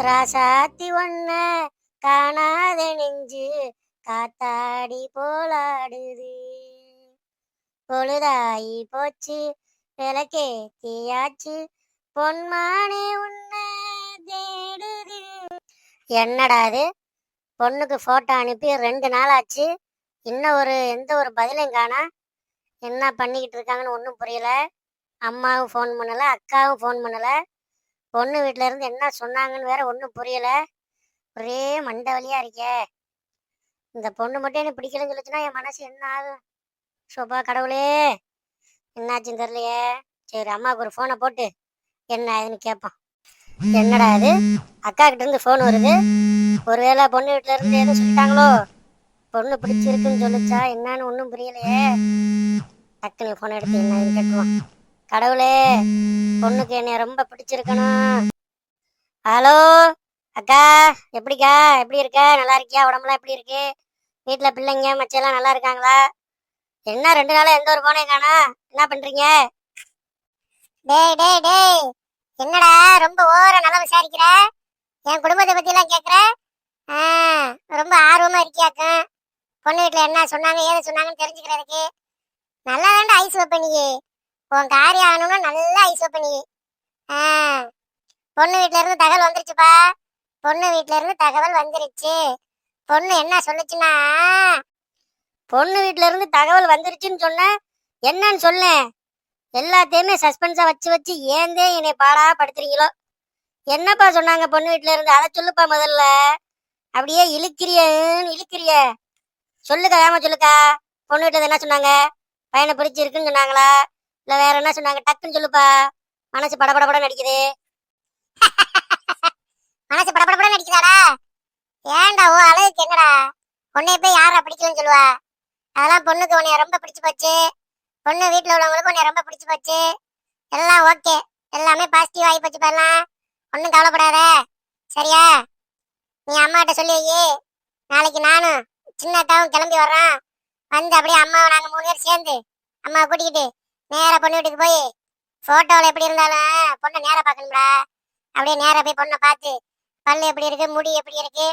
ராசாத்தி ஒன்ன காணாத நெஞ்சு காத்தாடி போலாடுது. பொழுதாயி போச்சு விளக்கே தீயாச்சு பொன்மானே உன்ன தேடுது. என்னடா அது, பொண்ணுக்கு போட்டோ அனுப்பி 2 நாள் ஆச்சு, இன்னும் எந்த ஒரு பதிலையும் காணா. என்ன பண்ணிக்கிட்டு இருக்காங்கன்னு ஒன்றும் புரியல. அம்மாவும் ஃபோன் பண்ணல, அக்காவும் ஃபோன் பண்ணல. பொண்ணு வீட்டில இருந்து என்ன சொன்னாங்கன்னு வேற ஒன்றும் புரியல. ஒரே மண்டை வலியா இருக்கே. இந்த பொண்ணு மட்டும் எனக்கு பிடிக்கலன்னு சொல்லிச்சுன்னா என் மனசு என்ன ஆகும்? சோபா கடவுளே, என்னாச்சுன்னு தெரியலையே. சரி, அம்மாவுக்கு ஒரு ஃபோனை போட்டு என்ன ஆகுதுன்னு கேட்பான். என்னடா இது, அக்கா கிட்ட இருந்து ஃபோன் வருது. ஒருவேளை பொண்ணு வீட்டில இருந்து எதுவும் சொல்லிட்டாங்களோ? பொண்ணு பிடிச்சிருக்குன்னு சொல்லிச்சா என்னன்னு ஒன்றும் புரியலையே. டக்குனு ஃபோன் எடுத்து என்ன கேட்டுருவான். கடவுளே, பொண்ணுக்கு என்னை ரொம்ப பிடிச்சிருக்கணும். ஹலோ அக்கா, எப்படிக்கா, எப்படி இருக்க? நல்லா இருக்கியா? உடம்புலாம் எப்படி இருக்கு? வீட்டில் பிள்ளைங்க மச்செல்லாம் நல்லா இருக்காங்களா? என்ன 2 நாளா எந்த ஒரு போனே காணா? என்ன பண்றீங்க? டேய் டேய் டேய், என்னடா ரொம்ப ஓவரா நல்லா விசாரிக்கிற? என் குடும்பத்தை பத்தி எல்லாம் கேக்குற? ரொம்ப ஆர்வமா இருக்கியாக்கா? பொண்ணு வீட்டுல என்ன சொன்னாங்க ஏது சொன்னாங்கன்னு தெரிஞ்சுக்கிறதுக்கு நல்லா வேண்டாம் ஐஸ் வைப்ப நீ. உன் காரியம் ஆகணும்னா நல்லா ஐஸ் வைப்ப நீ. பொண்ணு வீட்டுல இருந்து தகவல் வந்துருச்சுப்பா. பொண்ணு வீட்டுல இருந்து தகவல் வந்துருச்சு. பொண்ணு என்ன சொல்லுச்சுன்னா, பொண்ணு வீட்டுல இருந்து தகவல் வந்துருச்சுன்னு சொன்ன என்னன்னு சொல்ல. எல்லாத்தையுமே சஸ்பென்ஸா வச்சு வச்சு ஏந்தே என்னை பாடா படுத்துறீங்களோ? என்னப்பா சொன்னாங்க பொண்ணு வீட்டுல இருந்து? அதை சொல்லுப்பா முதல்ல. அப்படியே இழுக்கிறிய சொல்லுக்கா, ஏமா சொல்லுக்கா. பொண்ணு வீட்டுல என்ன சொன்னாங்க? பையனை பிடிச்சிருக்குன்னு சொன்னாங்களா, இல்ல வேற என்ன சொன்னாங்க? டக்குன்னு சொல்லுப்பா, மனசு படபடபட நடிக்குது. மனசு படபடபட நடிக்குதாடா? ஏன்டா ஓ அழகுக்கு என்னடா? உன்னைய போய் யாரா பிடிக்கலன்னு சொல்லுவா? அதெல்லாம் பொண்ணுக்கு உன்னைய ரொம்ப பிடிச்சு போச்சு. பொண்ணு வீட்டுல உள்ளவங்களுக்கு உன்னைய ரொம்ப பிடிச்சு போச்சு. எல்லாம் ஓகே, எல்லாமே பாசிட்டிவ் ஆகி போச்சு. பாருலாம், ஒன்றும் கவலைப்படாத சரியா? நீ அம்மாட்ட சொல்லி, நாளைக்கு நானும் சின்ன அக்காவும் கிளம்பி வர்றோம். வந்து அப்படியே அம்மாவை நாங்கள் 3 பேர் சேர்ந்து அம்மாவை கூட்டிக்கிட்டு நேராக பொண்ணு வீட்டுக்கு போய் ஃபோட்டோவில் எப்படி இருந்தாலும் பொண்ணை நேராக பார்க்கணும்டா. அப்படியே நேராக போய் பொண்ணை பார்த்து பல்லு எப்படி இருக்கு, முடி எப்படி இருக்கு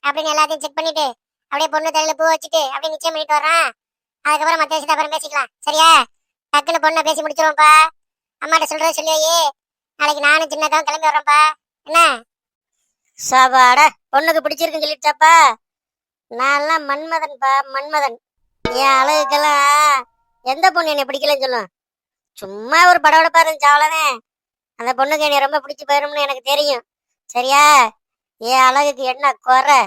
அப்படின்னு எல்லாத்தையும் செக் பண்ணிட்டு அப்படியே பொண்ணு தலையில பூ வச்சுட்டு அப்படியே நிச்சயம் பண்ணிட்டு வர்றான். அதுக்கப்புறம் மற்ற விஷயத்தை அப்புறம் பேசிக்கலாம் சரியா? டக்குன்னு பொண்ணை பேசி முடிச்சிருவோம்ப்பா. அம்மாட்ட சொல்றத சொல்லியே, நாளைக்கு நானும் சின்னக்காவும் கிளம்பி வர்றோம்ப்பா. என்ன சாப்பாடா, பொண்ணுக்கு பிடிச்சிருக்குன்னு சொல்லிடுச்சாப்பா? நான்லாம் மன்மதன்பா, மன்மதன். என் அழகுக்கெல்லாம் எந்த பொண்ணு என்னை பிடிக்கலன்னு சொல்லும்? சும்மா ஒரு படபடப்பா இருந்துச்சு அவ்வளோனே. அந்த பொண்ணுக்கு என்னை ரொம்ப பிடிச்சி போயிரும்னு எனக்கு தெரியும் சரியா? என் அழகுக்கு என்ன குறை?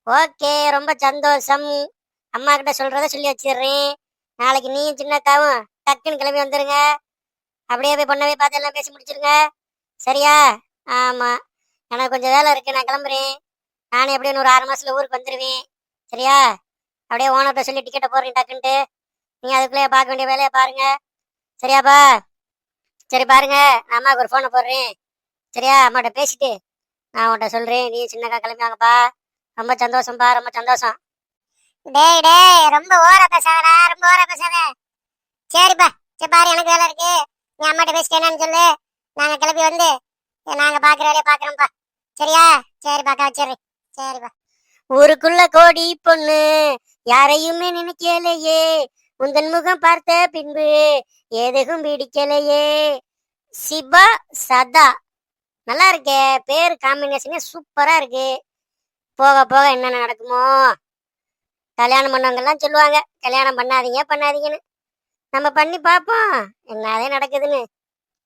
ஓகே, ரொம்ப சந்தோஷம். அம்மா கிட்ட சொல்றத சொல்லி வச்சிடுறேன். நாளைக்கு நீயும் சின்னக்காவும் டக்குன்னு கிளம்பி வந்துருங்க. அப்படியே போய் பொண்ணவே பார்த்து எல்லாம் பேசி முடிச்சிருங்க சரியா? ஆமா, எனக்கு கொஞ்சம் வேலை இருக்கு, நான் கிளம்புறேன். நானே எப்படியும் ஒரு 6 மாசத்துல ஊருக்கு வந்துடுவேன் சரியா? அப்படியே ஓனர்கிட்ட சொல்லி டிக்கெட்டை போடுறேன் டக்குன்ட்டு. நீ அதுக்குள்ளேயே பார்க்க வேண்டிய வேலையை பாருங்க சரியாப்பா? சரி பாருங்க, நான் அம்மாவுக்கு ஒரு ஃபோனை போடுறேன் சரியா? அம்மாட்ட பேசிட்டு நான் உன்கிட்ட சொல்றேன். நீ சின்னக்கா கிளம்பி வாங்கப்பா. ரொம்ப சந்தோஷம்ப்பா, ரொம்ப சந்தோஷம். டேய் டேய், ரொம்ப ஓர பேசாதடா, ரொம்ப ஓர பேசாத. சரிப்பா, சரி பாரு, எனக்கு வேலை இருக்கு. நீ அம்மாட்ட பேசிட்டு என்னன்னு சொல்லு. நாங்க கிளம்பி வந்து நாங்க பாக்குற வேலையை பாக்குறோம்ப்பா சரியா? சரிப்பா, அக்கா வச்சிடுறேன். சரிப்பா. ஊருக்குள்ள கோடி பொண்ணு யாரையுமே நினைக்கலையே, உந்தன் முகம் பார்த்த பின்பு எதுவும் பிடிக்கலையே. சிபா சதா, நல்லா இருக்கே பேர், காம்பினேஷனே சூப்பரா இருக்கு. போக போக என்னென்ன நடக்குமோ? கல்யாணம் பண்ணவங்க எல்லாம் சொல்லுவாங்க கல்யாணம் பண்ணாதீங்க பண்ணாதீங்கன்னு. நம்ம பண்ணி பார்ப்போம் என்னதே நடக்குதுன்னு.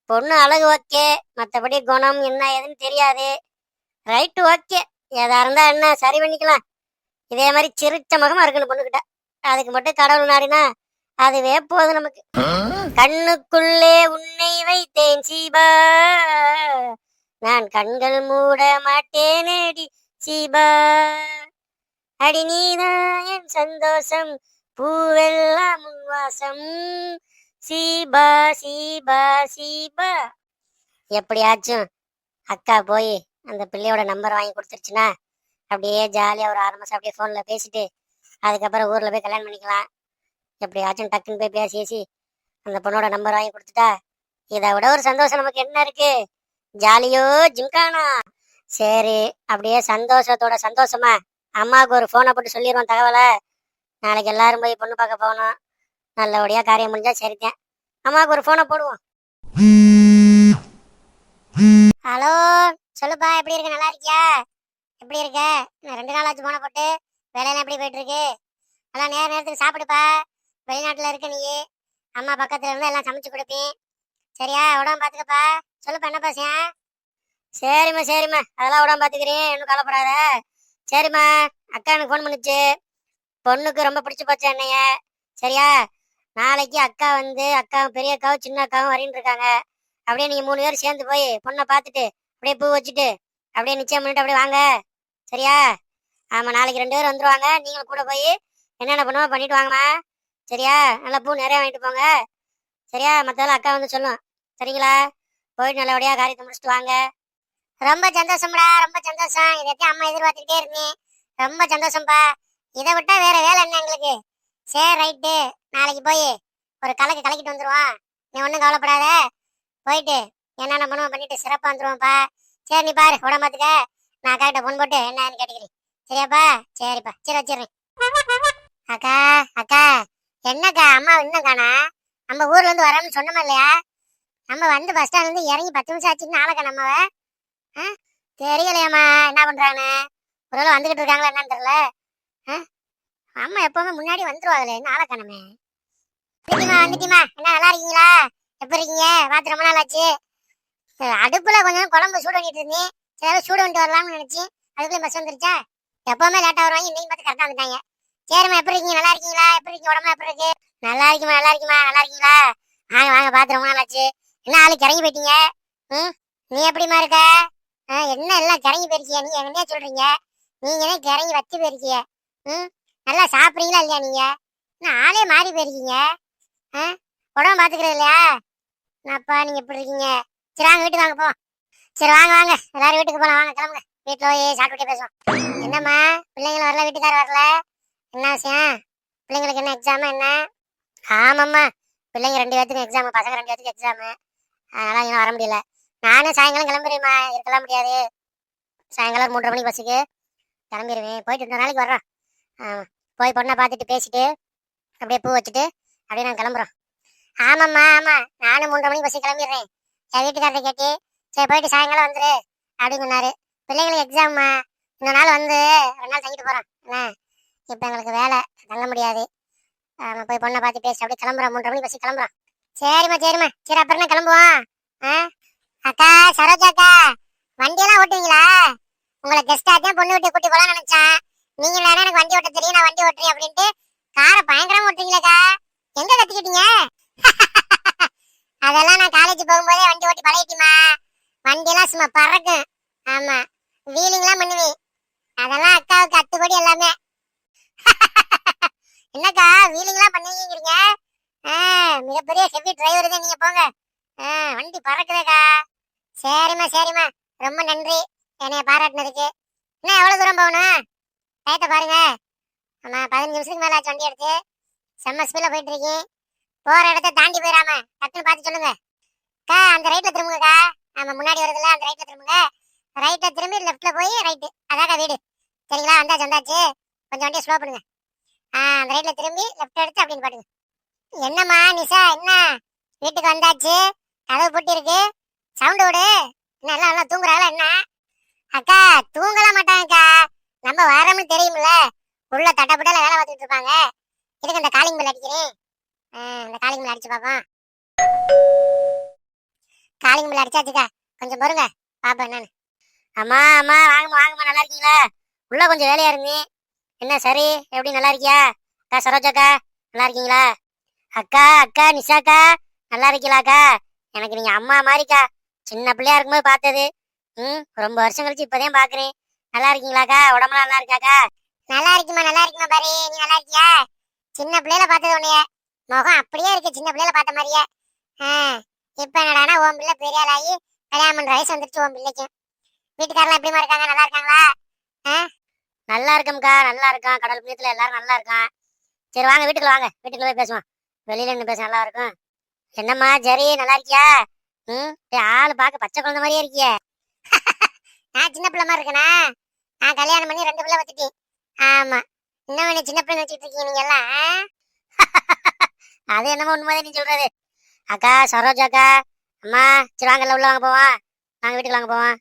பொண்ணு அழகு ஓகே, மற்றபடி குணம் என்ன ஏதுன்னு தெரியாது. ரைட்டு ஓகே, எதா இருந்தா என்ன சரி பண்ணிக்கலாம். இதே மாதிரி சிரிச்ச முகமா இருக்கணும் பொண்ணுகிட்ட. அதுக்கு மட்டும் கடவுள் நாடினா அதுவே போதும் நமக்கு. கண்ணுக்குள்ளே உன்னை வைத்தேன் சீபா, நான் கண்கள் மூட மாட்டேனேடி சீபா. அடி நீதான் என் சந்தோஷம், பூவெல்லாம் உன்வாசம், சீபா சீபா சீபா. எப்படியாச்சும் அக்கா போய் அந்த பிள்ளையோட நம்பர் வாங்கி கொடுத்துருச்சுன்னா அப்படியே ஜாலியா ஒரு 6 மாசம் அப்படியே போன்ல பேசிட்டு அதுக்கப்புறம் ஊர்ல போய் கல்யாணம் பண்ணிக்கலாம். எப்படியாச்சும் டக்குன்னு போய் பேசி அந்த பொண்ணோட நம்பர் வாங்கி கொடுத்துட்டா இதை விட ஒரு சந்தோஷம் நமக்கு என்ன இருக்கு? ஜாலியோ ஜிம்கானா. சரி, அப்படியே சந்தோஷத்தோட சந்தோஷமா அம்மாவுக்கு ஒரு போனை போட்டு சொல்லிடுவோம் தகவலை. நாளைக்கு எல்லாரும் போய் பொண்ணு பார்க்க போகணும். நல்லபடியா காரியம் முடிஞ்சா சரிதான். அம்மாவுக்கு ஒரு போனை போடுவோம். ஹலோ, சொல்லுப்பா, எப்படி இருக்க? நல்லா இருக்கியா? எப்படி இருக்க? நான் 2 நாள் ஆச்சு போன போட்டு. வேலையெல்லாம் எப்படி போயிட்டு இருக்கு? எல்லாம் நேரத்துக்கு சாப்பிடுப்பா. வெளிநாட்டுல இருக்க நீ. அம்மா பக்கத்துல இருந்தா எல்லாம் சமைச்சு கொடுப்பேன். சரியா? உடம்பு பாத்துக்கப்பா. சொல்லுப்பா, என்ன பாசியா? சரிம்மா சரிம்மா, அதெல்லாம் உடம்பு பார்த்துக்கிறேன், ஒன்றும் கவலைப்படாத. சரிம்மா, அக்கா எனக்கு ஃபோன் பண்ணுச்சு. பொண்ணுக்கு ரொம்ப பிடிச்சி போச்சு என்னைய. சரியா? நாளைக்கு அக்கா வந்து அக்காவும் பெரிய அக்காவும் சின்ன அக்காவும் வரின்னு இருக்காங்க. அப்படியே நீங்க 3 பேரும் சேர்ந்து போய் பொண்ணை பார்த்துட்டு அப்படியே பூ வச்சுட்டு அப்படியே நிச்சயம் பண்ணிட்டு அப்படியே வாங்க. சரியா? ஆமா, நாளைக்கு 2 பேரும் வந்துருவாங்க. நீங்களும் கூட போய் என்னென்ன பண்ணுவோ பண்ணிட்டு வாங்கம்மா. சரியா? நல்லா பூ நிறைய வாங்கிட்டு போங்க. சரியா? மற்றதெல்லாம் அக்கா வந்து சொல்லும். சரிங்களா? போயிட்டு நல்லபடியா காரியத்தை முடிச்சுட்டு வாங்க. ரொம்ப சந்தோஷம்டா, ரொம்ப சந்தோஷம். இதைத்தான் அம்மா எதிர்பார்த்துக்கிட்டே இருந்தேன். ரொம்ப சந்தோஷம்ப்பா. இதை விட்டா வேற வேலை என்ன எங்களுக்கு? சரி, ரைட்டு. நாளைக்கு போய் ஒரு கலக்கிட்டு வந்துருவோம். நீ ஒன்றும் கவலைப்படாத. போயிட்டு என்னென்ன பண்ணுவோம் பண்ணிட்டு சிறப்பா வந்துருவோம்ப்பா. சரி, நீ பாரு உடம்பு பார்த்துக்க. நான் அக்கா கிட்ட போன் போட்டு என்னன்னு கேட்டுக்கிறேன். சரியாப்பா? சரிப்பா, சரி வச்சிடுறேன். அக்கா, அக்கா, என்னக்கா அம்மா இன்னும் காணா? நம்ம ஊர்ல இருந்து வரோம்னு சொன்னோமா இல்லையா? நம்ம வந்து பஸ் ஸ்டாண்ட்ல இருந்து இறங்கி 10 நிமிஷம் ஆச்சுன்னு ஆளக்கா நம்மவ. தெரியலையாம்மா என்ன பண்றான்னு. ஒருவேளை வந்துகிட்டு இருக்காங்களா என்னன்னு தெரியல. அம்மா எப்பவுமே முன்னாடி வந்துருவாங்களே, என்ன ஆளக்கானமே. வந்துட்டிமா, என்ன நல்லா இருக்கீங்களா? எப்படி இருக்கீங்க? பார்த்து ரொம்ப நாள் ஆச்சு. அடுப்புல கொஞ்சம் குழம்பு சூடு பண்ணிட்டு இருந்தேன். சரி, சூடு பண்ணிட்டு வரலாம்னு நினைச்சேன். அதுக்குள்ள பஸ் வந்துருச்சா? எப்பவுமே லேட்டா வருவாங்க, இன்னைக்கு பார்த்து கரெக்டா வந்துட்டாங்க. சரிம்மா, எப்படி இருக்கீங்க? நல்லா இருக்கீங்களா? எப்படி இருக்கீங்க? உடம்புலாம் எப்படி இருக்கு? நல்லா இருக்குமா, நல்லா இருக்குமா, நல்லா இருக்கீங்களா? வாங்க வாங்க, பார்த்து ரொம்ப நாள் ஆச்சு. என்ன ஆளுக்கு இறங்கி போயிட்டீங்க? நீ எப்படிமா இருக்க? என்ன எல்லாம் கிறங்கி போயிருக்கிய? நீங்க என்ன சொல்றீங்க? நீங்க என்ன கிறங்கி வச்சு போயிருக்கிய? நல்லா சாப்பிடுறீங்களா இல்லையா நீங்க? என்ன ஆளே மாறி போயிருக்கீங்க? உடம்பு பாத்துக்கிறது இல்லையா? அப்பா, நீங்க எப்படி இருக்கீங்க? சரி, வாங்க வீட்டுக்கு வாங்க போவோம். சரி, வாங்க வாங்க, எல்லாரும் வீட்டுக்கு போலாம். வாங்க கிளம்புங்க. வீட்டுல போய் சாப்பிட்டுட்டே பேசுவோம். என்னம்மா, பிள்ளைங்களும் வரல, வீட்டுக்காரர் வரல? என்ன விஷயம்? பிள்ளைங்களுக்கு என்ன எக்ஸாம் என்ன? ஆமாம்மா, பிள்ளைங்க 2 பேத்துக்கும் எக்ஸாம். பசங்க 2 பேத்துக்கும் எக்ஸாம். அதனால இன்னும் வர முடியல. நானும் சாயங்காலம் கிளம்புறேம்மா. இருக்கலாம் முடியாது. சாயங்காலம் 3:30 மணிக்கு பஸ்ஸுக்கு கிளம்பிடுவேன். போயிட்டு 2 நாளைக்கு வர்றோம். போய் பொண்ணை பார்த்துட்டு பேசிட்டு அப்படியே பூ வச்சுட்டு அப்படியே நாங்கள் கிளம்புறோம். ஆமாம்மா, ஆமா, நானும் 3:30 மணிக்கு பஸ்ஸுக்கு கிளம்பிடுறேன். என் வீட்டுக்காரரை கேட்டு சரி போயிட்டு சாயங்காலம் வந்துரு அப்படின்னு சொன்னாரு. பிள்ளைங்களுக்கு எக்ஸாம்மா. இந்த நாள் வந்து 2 நாள் தங்கிட்டு போகிறோம். என்ன இப்போ எங்களுக்கு வேலை தள்ள முடியாது. போய் பொண்ணை பார்த்து பேசி அப்படியே கிளம்புறோம். 3:30 மணிக்கு பஸ்ஸுக்கு கிளம்புறோம். சரிம்மா சரிம்மா, சரி அப்புறம் என்ன கிளம்புவோம். அக்கா, சரோஜாக்கா, வண்டியெல்லாம் ஓட்டுவீங்களா? உங்களை கெஸ்டா தான் பொண்ணு விட்டு கூட்டி போலாம் நினைச்சேன். நீங்க வேணா எனக்கு வண்டி ஓட்ட தெரியும், நான் வண்டி ஓட்டுறேன் அப்படின்ட்டு காரை பயங்கரமா ஓட்டுறீங்களாக்கா? எங்க கத்துக்கிட்டீங்க? அதெல்லாம் நான் காலேஜ் போகும்போதே வண்டி ஓட்டி பழகிட்டுமா. வண்டியெல்லாம் சும்மா பறக்கும். ஆமா, வீலிங்லாம் பண்ணுவேன். அதெல்லாம் அக்காவுக்கு அத்துப்படி எல்லாமே. என்னக்கா வீலிங்லாம் பண்ணுவீங்கிறீங்க? மிகப்பெரிய ஹெவி டிரைவர் தான் நீங்க, போங்க. வண்டி பறக்குதேக்கா. சரிம்மா சரிம்மா, ரொம்ப நன்றி என்னைய பாராட்டினதுக்கு. என்ன எவ்வளவு தூரம் போகணும்? டயத்தை பாருங்க. ஆமா, 15 நிமிஷத்துக்கு மேல ஆச்சு வண்டி எடுத்து. செம்ம ஸ்பீட்ல போயிட்டு இருக்கேன். போற இடத்த தாண்டி போயிடாம டக்குன்னு பார்த்து சொல்லுங்க. அக்கா, அந்த ரைட்ல திரும்புங்கக்கா. ஆமா, முன்னாடி வருதுல்ல, அந்த ரைட்ல திரும்புங்க. ரைட்ல திரும்பி லெஃப்ட்ல போய் ரைட்டு. அதாக்கா வீடு. சரிங்களா? வந்தாச்சு வந்தாச்சு. கொஞ்சம் வண்டியை ஸ்லோ பண்ணுங்க. அந்த ரைட்ல திரும்பி லெஃப்ட் எடுத்து அப்படின்னு பாருங்க. என்னம்மா நிஷா, என்ன வீட்டுக்கு வந்தாச்சு, கதவு பூட்டி இருக்கு, சவுண்ட் விடு. என்ன எல்லாம் நல்லா தூங்குறாங்களா என்ன? அக்கா, தூங்கலாம் மாட்டாங்கக்கா. நம்ம வரோம்னு தெரியுமில்ல. உள்ள தட்டப்பட்டால வேலை பார்த்துட்டு இருப்பாங்க. இதுக்கு இந்த காலிங் பெல் அடிக்கிறேன். இந்த காலிங் பெல் அடிச்சு பார்ப்போம். காலிங் பெல் அடிச்சாச்சுக்கா. கொஞ்சம் பொறுங்க, பாப்போம் என்னன்னு. அம்மா அம்மா, வாங்கம்மா வாங்கம்மா, நல்லா இருக்கீங்களா? உள்ள கொஞ்சம் வேலையா இருந்தேன். என்ன சரி, எப்படி நல்லா இருக்கியா? அக்கா சரோஜாக்கா, நல்லா இருக்கீங்களா? அக்கா அக்கா நிஷாக்கா, நல்லா இருக்கீங்களாக்கா? எனக்கு நீங்க அம்மா மாதிரிக்கா. சின்ன பிள்ளையா இருக்கும்போது பார்த்தது. ரொம்ப வருஷம் கழிச்சு இப்பதான் பாக்குறேன். நல்லா இருக்கீங்களாக்கா? உடம்புலாம் நல்லா இருக்காக்கா? நல்லா இருக்குமா, நல்லா இருக்குமா பாரு. நீ நல்லா இருக்கியா? சின்ன பிள்ளையில பார்த்தது உன்னைய. முகம் அப்படியே இருக்கு, சின்ன பிள்ளையில பார்த்த மாதிரியே. இப்ப என்னடானா உன் பிள்ளை பெரிய ஆளாகி கல்யாணம் பண்ற வயசு வந்துருச்சு உன் பிள்ளைக்கும். வீட்டுக்காரெல்லாம் எப்படிமா இருக்காங்க? நல்லா இருக்காங்களா? நல்லா இருக்கம்க்கா, நல்லா இருக்கான். கடல் புண்ணியத்துல எல்லாரும் நல்லா இருக்கான். சரி வாங்க வீட்டுக்குள்ள வாங்க, வீட்டுக்குள்ள போய் பேசுவோம். வெளியில நின்று பேச நல்லா இருக்கும். என்னம்மா ஜெரி, நல்லா இருக்கியா? ஆளு பார்க்க பச்சை குழந்தை மாதிரியே இருக்கிய. நான் சின்ன பிள்ளை மாதிரி இருக்கேனா? நான் கல்யாணம் பண்ணி 2 பிள்ளை வச்சுட்டேன். ஆமா. இன்னும் என்ன சின்ன பிள்ளை வச்சுட்டு இருக்கீங்க நீங்க எல்லாம்? அது என்னமோ உண்மைதான் நீ சொல்றது. அக்கா சரோஜா அக்கா, அம்மா சரி வாங்கல உள்ள வாங்க போவோம். வாங்க வீட்டுக்கு வாங்க போவோம்.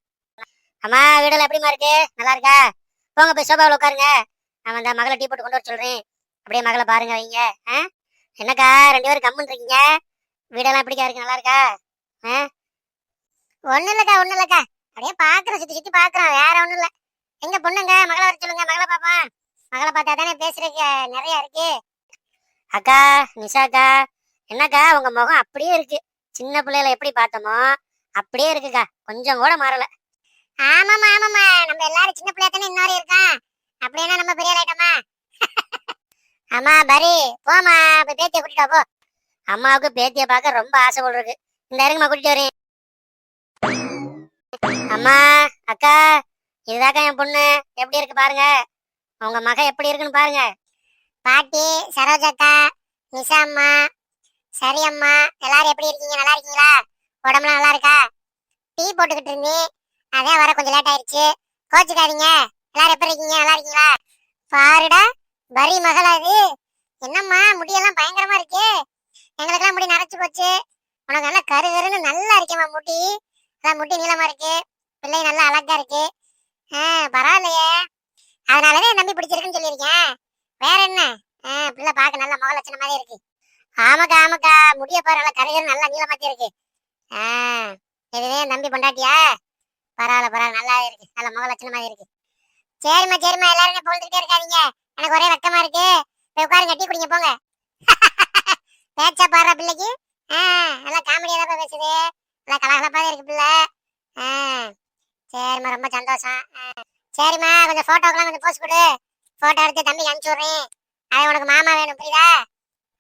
அம்மா வீடெல்லாம் எப்படிமா இருக்கு? நல்லா இருக்கா? போங்க போய் சோபாவில் உட்காருங்க. நான் அந்த மகளை டீ போட்டு கொண்டு வர சொல்றேன். அப்படியே மகளை பாருங்க வைங்க. என்னக்கா 2 பேரும் கம்முன்னு இருக்கீங்க? வீடெல்லாம் எப்படிக்கா இருக்கு? நல்லா இருக்கா? ஒண்ணும் இல்லக்கா. அப்படியே பாக்குறோம், சுத்தி சுத்தி பாக்குறோம், வேற ஒண்ணும் இல்ல. எங்க பொண்ணுங்க? மகளை வர சொல்லுங்க, மகளை பாப்பா. மகளை பார்த்தா தானே பேசுறதுக்கு நிறைய இருக்கு. அக்கா நிஷாக்கா, என்னக்கா உங்க முகம் அப்படியே இருக்கு. சின்ன பிள்ளையில எப்படி பார்த்தோமோ அப்படியே இருக்குக்கா, கொஞ்சம் கூட மாறல. ஆமாமா, நம்ம எல்லாரும் சின்ன பிள்ளையா தானே இன்னொரு இருக்கோம். அப்படின்னா நம்ம பெரிய ஆயிட்டோமா? ஆமா பரி, போமா போய் பேத்திய கூட்டிட்டு வா, போ. அம்மாவுக்கு பேத்திய பார்க்க ரொம்ப ஆசை போல் இருக்கு. இந்த இருங்கம்மா கூட்டிட்டு வரேன். அம்மா அக்கா, இதுதாக்கா என் பொண்ணு. எப்படி இருக்கு பாருங்க. உங்க மக எப்படி இருக்குன்னு பாருங்க. பாட்டி, சரோஜாக்கா, நிஷா அம்மா, சரி அம்மா, எல்லாரும் எப்படி இருக்கீங்க? நல்லா இருக்கீங்களா? உடம்புலாம் நல்லா இருக்கா? டீ போட்டுக்கிட்டு இருந்தேன், அதே வர கொஞ்சம் லேட் ஆயிடுச்சு, கோச்சுக்காதீங்க. எல்லாரும் எப்படி இருக்கீங்க? நல்லா இருக்கீங்களா? பாருடா, பரி மகளா இது? என்னம்மா முடியெல்லாம் பயங்கரமா இருக்கு. எங்களுக்கெல்லாம் முடி நரைச்சு போச்சு, உனக்கு நல்லா கருகருன்னு நல்லா இருக்கேம்மா முடி. நல்லா முடி நீளமா இருக்கு, பிள்ளை நல்லா அழகா இருக்கு. பரவாயில்லையே, அதனாலதான் என் தம்பி பிடிச்சிருக்குன்னு சொல்லியிருக்கேன். வேற என்ன? பிள்ளை பார்க்க நல்ல முக லட்சணம் மாதிரி இருக்கு. ஆமாக்கா, முடிய பாரு, நல்லா கருகரு நல்லா நீளமாத்தி இருக்கு. இதுவே என் தம்பி பொண்டாட்டியா? பரவாயில்ல, நல்லா இருக்கு, நல்ல முக லட்சணம் மாதிரி இருக்கு. சரிம்மா, எல்லாரும் பொழுதுகிட்டே இருக்காதீங்க, எனக்கு ஒரே வெக்கமா இருக்கு. போய் உட்காருங்க, டீ குடிங்க போங்க. பேச்சா பாடுற பிள்ளைக்கு நல்லா காமெடியா தான் பேசுது, நல்லா கலகலப்பா இருக்கு பிள்ளை. சரிம்மா, ரொம்ப சந்தோஷம். சரிம்மா, கொஞ்சம் போட்டோக்கெல்லாம் கொஞ்சம் போஸ்ட் கொடு. போட்டோ எடுத்து தம்பிக்கு அனுப்பிச்சு விடுறேன். அது உனக்கு மாமா வேணும், புரியுதா?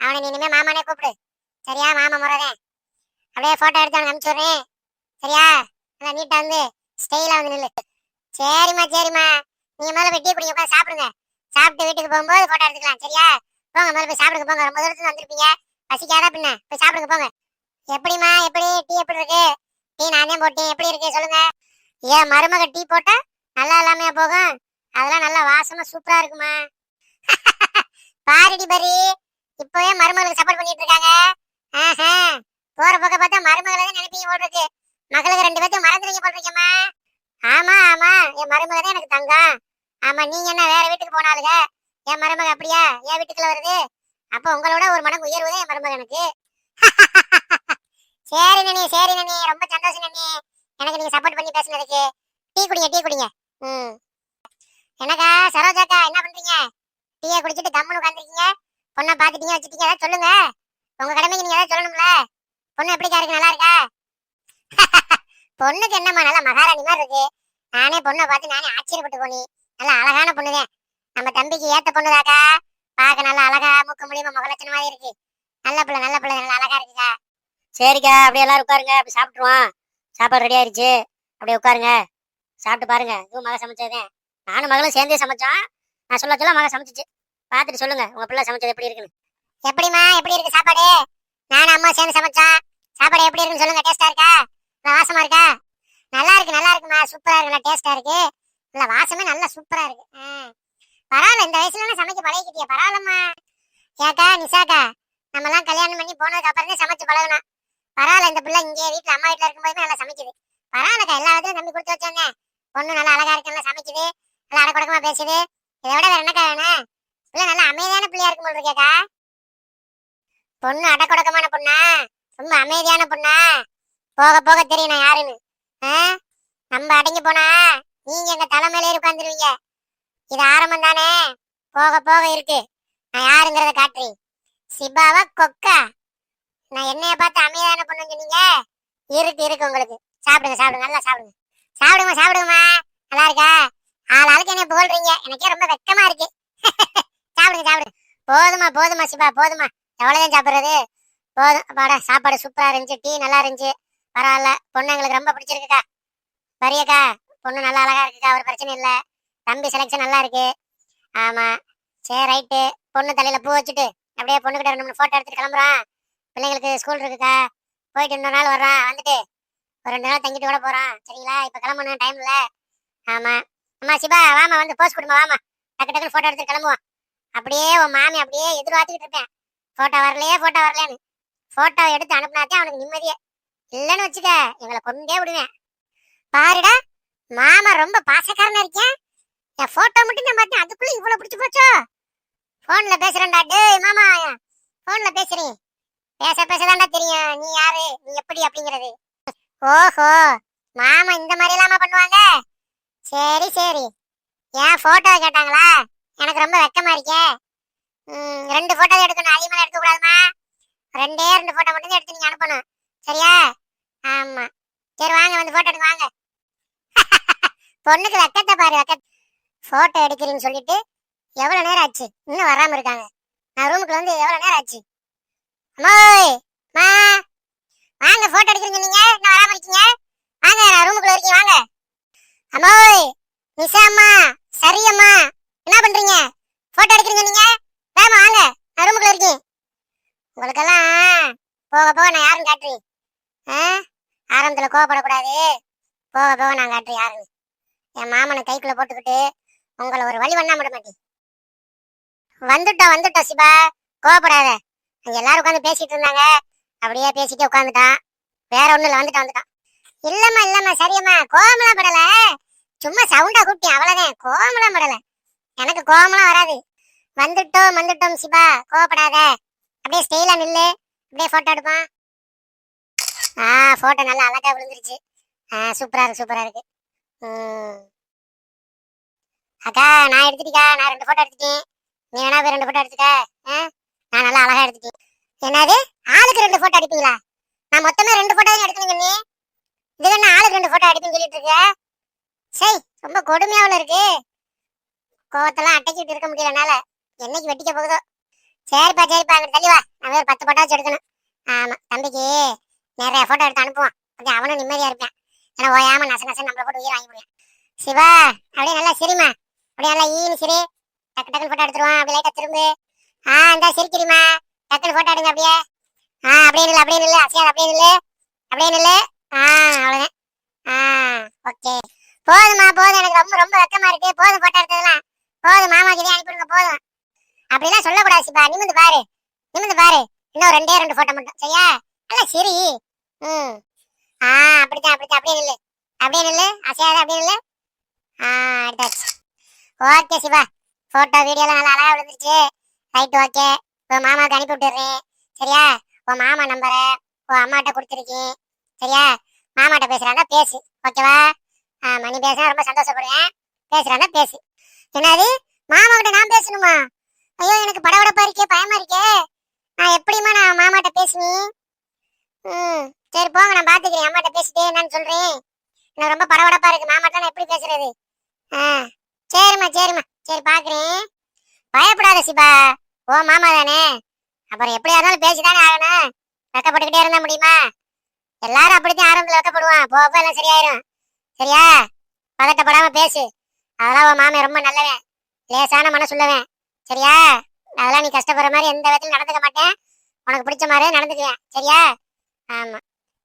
அவனை நீ இனிமே மாமானே கூப்பிடு, சரியா? மாமா முறைதான். அப்படியே போட்டோ எடுத்து அவனுக்கு அனுப்பிச்சு விடுறேன், சரியா? நல்லா நீட்டா வந்து ஸ்டைலா வந்து நில்லு. சரிம்மா, நீங்க முதல்ல போய் டீ குடிங்க, உட்காந்து சாப்பிடுங்க. சாப்பிட்டு வீட்டுக்கு போகும்போது போட்டோ எடுத்துக்கலாம், சரியா? போங்க, முதல்ல போய் சாப்பிடுங்க, போங்க. ரொம்ப தூரத்துல வந்திருப்பீங்க, பசிக்காதா பின்ன? போய் சாப்பிடுங்க போங்க. எப்படிம்மா, எப்படி டீ எப்படி இருக்கு? டீ நானே போட்டேன், எப்படி இருக்கு சொல்லுங்க. ஏன் மருமக டீ போட்டா நல்லா இல்லாமையா போகும்? அதெல்லாம் நல்லா வாசமா சூப்பரா இருக்குமா? பாருடி பரி, இப்பவே மருமகளுக்கு சப்போர்ட் பண்ணிட்டு இருக்காங்க. போற பக்க பார்த்தா மருமகளை தான் நினைப்பீங்க போல் இருக்கு. மகளுக்கு 2 பேர்த்தையும் மறந்துடுவீங்க போல் இருக்கேம்மா. ஆமா, என் மருமக தான் எனக்கு தங்கம். ஆமா, நீங்க என்ன வேற வீட்டுக்கு போனாலுங்க? என் மருமக அப்படியா என் வீட்டுக்குள்ள வருது? அப்ப உங்களோட ஒரு மடங்கு உயர்வுதான் என் மருமக எனக்கு. சரி நனி, ரொம்ப சந்தோஷம் நனி, எனக்கு நீங்க சப்போர்ட் பண்ணி பேசுனதுக்கு. டீ குடிங்க. என்னக்கா சரோஜாக்கா, என்ன பண்றீங்க? டீயை குடிச்சிட்டு கம்முன்னு உட்காந்துருக்கீங்க. பொண்ணை பாத்துட்டீங்க, வச்சுட்டீங்க, ஏதாவது சொல்லுங்க. உங்க கடமைக்கு நீங்க ஏதாவது சொல்லணும்ல. பொண்ணு எப்படிக்கா இருக்கு? நல்லா இருக்கா? பொண்ணுக்கு என்னம்மா, நல்லா மகாராணி மாதிரி இருக்கு. நானே பொண்ணை பார்த்து நானே ஆச்சரியப்பட்டு போனேன். நல்லா அழகான பொண்ணுதான். நம்ம தம்பிக்கு ஏத்த பொண்ணுதாக்கா. பார்க்க நல்லா அழகா மூக்க முடியுமா முக லட்சணம் மாதிரி இருக்கு. நல்ல பிள்ளை, நல்லா அழகா இருக்குக்கா. சரிக்கா, அப்படியே எல்லாரும் உட்காருங்க, அப்படி சாப்பிட்டுருவோம். சாப்பாடு ரெடி ஆயிருச்சு, அப்படியே உட்காருங்க, சாப்பிட்டு பாருங்க. இதுவும் மக சமைச்சதேன். நானும் மகளும் சேர்ந்தே சமைச்சோம். நான் சொல்ல மக சமைச்சிச்சு. பார்த்துட்டு சொல்லுங்க உங்க பிள்ளை சமைச்சது எப்படி இருக்குன்னு. எப்படிமா, எப்படி இருக்கு சாப்பாடு? நானும் அம்மா சேர்ந்து சமைச்சோம். சாப்பாடு எப்படி இருக்குன்னு சொல்லுங்க. டேஸ்டா இருக்கா? நல்லா வாசமா இருக்கா? நல்லா இருக்குமா, சூப்பரா இருக்கு, நல்லா டேஸ்டா இருக்கு. நல்லா வாசமே நல்லா சூப்பரா இருக்கு. பரவாயில்ல, இந்த வயசுல சமைக்க பழகிக்கிட்டியா? பரவாயில்லம்மா. ஏக்கா நிஷாக்கா, நம்ம எல்லாம் கல்யாணம் பண்ணி போனதுக்கு அப்புறம் தான் சமைச்சு பழகணும். பரவாயில்ல, இந்த பிள்ளை இங்கே வீட்டுல அம்மா வீட்டுல இருக்கும்போது நல்லா சமைக்குது. பரவாயில்லக்கா, எல்லா விதத்திலும் தம்பி கொடுத்து வச்சோன்னே. பொண்ணு நல்லா அழகா இருக்கு, நல்லா சமைக்குது, நல்லா அடக்கொடக்கமா பேசுது. இதை விட வேற என்னக்கா வேணும்? பிள்ளை நல்லா அமைதியான பிள்ளையா இருக்கும் போல் இருக்கேக்கா. பொண்ணு அடக்கொடக்கமான பொண்ணா, ரொம்ப அமைதியான பொண்ணா? போக போக தெரியும் நான் யாருன்னு. நம்ம அடங்கி போனா நீங்க எங்க தலைமையில உட்காந்துருவீங்க. இது ஆரம்பம் தானே, போக போக இருக்கு. நான் யாருங்கிறத காட்டுறேன். சிபாவா கொக்கா? நான் என்னைய பார்த்து அமைதியான பொண்ணுன்னு சொன்னீங்க. இருக்கு உங்களுக்கு. சாப்பிடுங்க, நல்லா சாப்பிடுங்கம்மா. நல்லா இருக்கா? ஆளுக்கு என்ன புகழ்றீங்க, எனக்கே ரொம்ப வெக்கமா இருக்கு. சாப்பிடுங்க. போதுமா சிபா, போதுமா. எவ்வளவுதான் சாப்பிடுறது? போதும் அப்பாடா. சாப்பாடு சூப்பரா இருந்துச்சு, டீ நல்லா இருந்துச்சு. பரவாயில்ல, பொண்ணு எங்களுக்கு ரொம்ப பிடிச்சிருக்குக்கா. பரியக்கா, பொண்ணு நல்லா அழகா இருக்குக்கா, ஒரு பிரச்சனை இல்லை. தம்பி செலக்ஷன் நல்லா இருக்கு. ஆமா, சரி ரைட்டு. பொண்ணு தலையில பூ வச்சுட்டு அப்படியே பொண்ணுகிட்ட 2 3 போட்டோ எடுத்துட்டு கிளம்புறோம். பிள்ளைங்களுக்கு ஸ்கூல் இருக்குக்கா, போயிட்டு இன்னொரு நாள் வர்றான். வந்துட்டு ஒரு 2 நாள் தங்கிட்டு கூட போறான், சரிங்களா? இப்ப கிளம்பணும், டைம் இல்ல. ஆமா. அம்மா சிபா வாமா வந்து போஸ்ட் கொடுமா வாமா. டக்கு டக்குனு போட்டோ எடுத்து கிளம்புவோம். அப்படியே உன் மாமி அப்படியே எதிர்பார்த்துக்கிட்டு இருப்பேன். போட்டோ வரலையேன்னு. போட்டோ எடுத்து அனுப்புனாதே அவனுக்கு நிம்மதியே. இல்லைன்னு வச்சுக்க எங்களை கொண்டே விடுவேன். பாருடா மாமா ரொம்ப பாசக்காரனா இருக்கேன். என் போட்டோ மட்டும் நான் பார்த்தேன், அதுக்குள்ள இவ்வளவு பிடிச்சு போச்சோ. போன்ல பேசுறேன்டா. டேய் மாமா போன்ல பேசுறேன். பேசதான்டா தெரியும் நீ யாரு நீ எப்படி அப்படிங்கிறது. ஓஹோ மாமா இந்த மாதிரி இல்லாம பண்ணுவாங்க. சரி சரி. ஏன் போட்டோ கேட்டாங்களா? எனக்கு ரொம்ப வெக்கமா இருக்கே. 2 போட்டோ எடுக்கணும், அதிகமாக எடுக்க கூடாதுமா. 2 போட்டோ மட்டும் எடுத்து நீங்க அனுப்பணும், சரியா? ஆமா சரி வாங்க வந்து போட்டோ எடுக்க வாங்க. பொண்ணுக்கு வெக்கத்தை பாரு போட்டோ எடுக்கிறீன்னு சொல்லிட்டு எவ்வளவு நேரம் ஆச்சு இன்னும் வராம இருக்காங்க. நான் ரூமுக்கு வந்து எவ்வளவு நேரம் ஆச்சு. அம்மாய் மா வாங்க போட்டோ எடுக்கிறீங்க, நீங்க இன்னும் வராம இருக்கீங்க. வாங்க நான் ரூமுக்குள்ள இருக்கேன் வாங்க. அம்மாய் நிஷா அம்மா சரி அம்மா என்ன பண்றீங்க? போட்டோ எடுக்கிறீங்க நீங்க, வேமா வாங்க நான் ரூமுக்குள்ள இருக்கேன். உங்களுக்கெல்லாம் போக போக நான் யாரும் காட்டுறேன். ஆரம்பத்துல கோவப்படக்கூடாது, போக போக நான் காட்டுறேன் யாருன்னு. என் மாமனை கைக்குள்ள போட்டுக்கிட்டு உங்களை ஒரு வழி பண்ணா விட மாட்டேன். வந்துட்டோம் சிபா, கோவப்படாத. அங்க எல்லாரும் உட்காந்து பேசிட்டு இருந்தாங்க, அப்படியே பேசிட்டு உட்காந்துட்டான். வேற ஒண்ணும் இல்ல, வந்துட்டான். இல்லம்மா சரியம்மா, கோவமெல்லாம் படல, சும்மா சவுண்டா கூப்பிட்டேன் அவ்வளவுதான். கோவமெல்லாம் படல, எனக்கு கோவமெல்லாம் வராது. வந்துட்டோம் சிபா, கோவப்படாத. அப்படியே ஸ்டைலா நில்லு, அப்படியே போட்டோ எடுப்பான். போட்டோ நல்லா அழகா விழுந்துருச்சு. சூப்பரா இருக்கு. அக்கா நான் எடுத்துட்டீக்கா, நான் 2 போட்டோ எடுத்துட்டேன். நீ வேணா போய் 2 போட்டோ எடுத்துக்க. நான் நல்லா அழகா எடுத்துட்டேன். என்னது ஆளுக்கு 2 போட்டோ அடிப்பீங்களா? நான் மொத்தமே 2 போட்டோ தான் எடுக்கணும் நீ. இது என்ன ஆளுக்கு 2 போட்டோ அடிப்பீன்னு சொல்லிட்டு இருக்க? சரி ரொம்ப கொடுமையாவில் இருக்கு. கோவத்தெல்லாம் அட்டைக்கிட்டு இருக்க முடியலனால என்னைக்கு வெட்டிக்க போகுதோ. சரிப்பா அங்கிட்டு தள்ளி வா, நான் ஒரு 10 போட்டோ எடுக்கணும். ஆமா தம்பிக்கு நிறைய போட்டோ எடுத்து அனுப்புவான், கொஞ்சம் அவனும் நிம்மதியா இருப்பேன். ஏன்னா ஓயாம நச நம்மளை போட்டு உயிர் வாங்கி போடுவேன். சிவா அப்படியே நல்லா சிரிமா, அப்படியே நல்லா ஈனு சிரி. டக்கு போட்டோ எடுத்துருவான். அப்படியே லைட்டா திரும்பு. இந்த சிரிக்கிறீமா, டக்குனு போட்டோ எடுங்க. அப்படியே அப்படியே நில்லு அசையாது, அப்படியே நில்லு. அவ்வளவுதான். ஓகே போதுமா, எனக்கு ரொம்ப ரொம்ப வெக்கமா இருக்கு. போதும் போட்டோ எடுத்ததெல்லாம் போதும், மாமா கிட்டே அனுப்பிடுங்க போதும். அப்படிலாம் சொல்லக்கூடாது சிபா, நிமிந்து பாரு. இன்னும் 2 போட்டோ மட்டும், சரியா? நல்லா சிரி. அப்படித்தான் அப்படியே நில்லு அசையாது, அப்படியே நில்லு. எடுத்தாச்சு. ஓகே சிவா, போட்டோ வீடியோலாம் நல்லா அழகா விழுந்துருச்சு. Right okay. உன் மாமாவுக்கு அனுப்பி விட்டுறேன், சரியா? உன் மாமா நம்பரை உன் அம்மாட்ட கொடுத்துருக்கேன், சரியா? மாமாட்ட பேசுறாண்டா பேசு, ஓகேவா? நீ பேசுனா ரொம்ப சந்தோஷப்படுவேன். பேசுறாண்டா பேசு. என்னது மாமா கிட்ட நான் பேசணுமா? ஐயோ எனக்கு படபடப்பா இருக்கே, பயமா இருக்கே. நான் எப்படிமா நான் மாமாட்ட பேசுனேன்? சரி போங்க, நான் பாத்துக்கிறேன். அம்மாட்ட பேசிட்டே என்னன்னு சொல்றேன். எனக்கு ரொம்ப படபடப்பா இருக்கு, மாமாட்ட நான் எப்படி பேசுறது? சரிம்மா சரி பாக்குறேன். பயப்படாத சிபா, ஓ மாமா தானே, அப்புறம் எப்படியா இருந்தாலும் பேசிதானே ஆகணும். வெக்கப்பட்டுக்கிட்டே இருந்தா முடியுமா? எல்லாரும் அப்படித்தான் ஆரம்பத்துல வெக்கப்படுவான், போக எல்லாம் சரியாயிரும், சரியா? பதட்டப்படாம பேசு. அதெல்லாம் உன் மாமன் ரொம்ப நல்லவன், லேசான மனசுள்ளவன், சரியா? அதெல்லாம் நீ கஷ்டப்படுற மாதிரி எந்த விதத்திலும் நடந்துக்க மாட்டேன். உனக்கு பிடிச்ச மாதிரி நடந்துக்குவேன், சரியா? ஆமா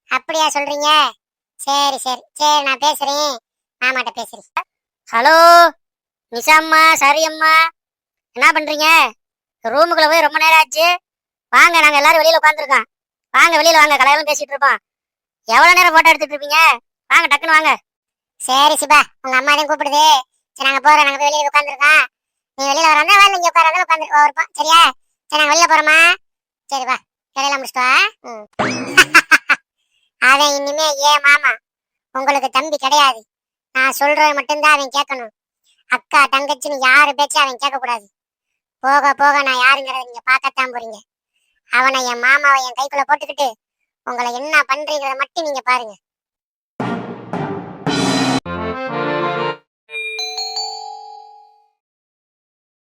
அப்படியா சொல்றீங்க? சரி நான் பேசுறேன், மாமாட்ட பேசுறேன். ஹலோ நிஷா அம்மா சரி அம்மா, என்ன பண்றீங்க? ரூமுக்குள்ள போய் ரொம்ப நேரம் ஆச்சு. வாங்க, நாங்க எல்லாரும் வெளியில உட்காந்துருக்கோம். வாங்க வெளியில வாங்க, கலையெல்லாம் பேசிட்டு இருப்போம். எவ்வளவு நேரம் போட்டோ எடுத்துட்டு இருப்பீங்க? வாங்க டக்குன்னு வாங்க. சரி சிபா, உங்க அம்மா தான் கூப்பிடுது. சரி நாங்க போறோம், நாங்க வெளியில உட்காந்துருக்கோம். நீ வெளியில வரா வரல, இங்க உட்கார உட்காந்து இருப்போம், சரியா? சரி நாங்க வெளியில போறோமா? சரி வா, வேலையெல்லாம் முடிச்சுட்டு வா. அவன் இனிமே ஏன் மாமா, உங்களுக்கு தம்பி கிடையாது. நான் சொல்றது மட்டும்தான் அவன் கேட்கணும். அக்கா தங்கச்சின்னு யாரு பேச்சு அவன் கேட்க கூடாது. போக போக நான் யாருங்கிறத நீங்க பார்க்கத்தான் போறீங்க. அவனை என் மாமாவை என் கைக்குள்ள போட்டுக்கிட்டு உங்களை என்ன பண்றீங்கிறத மட்டும் நீங்க பாருங்க.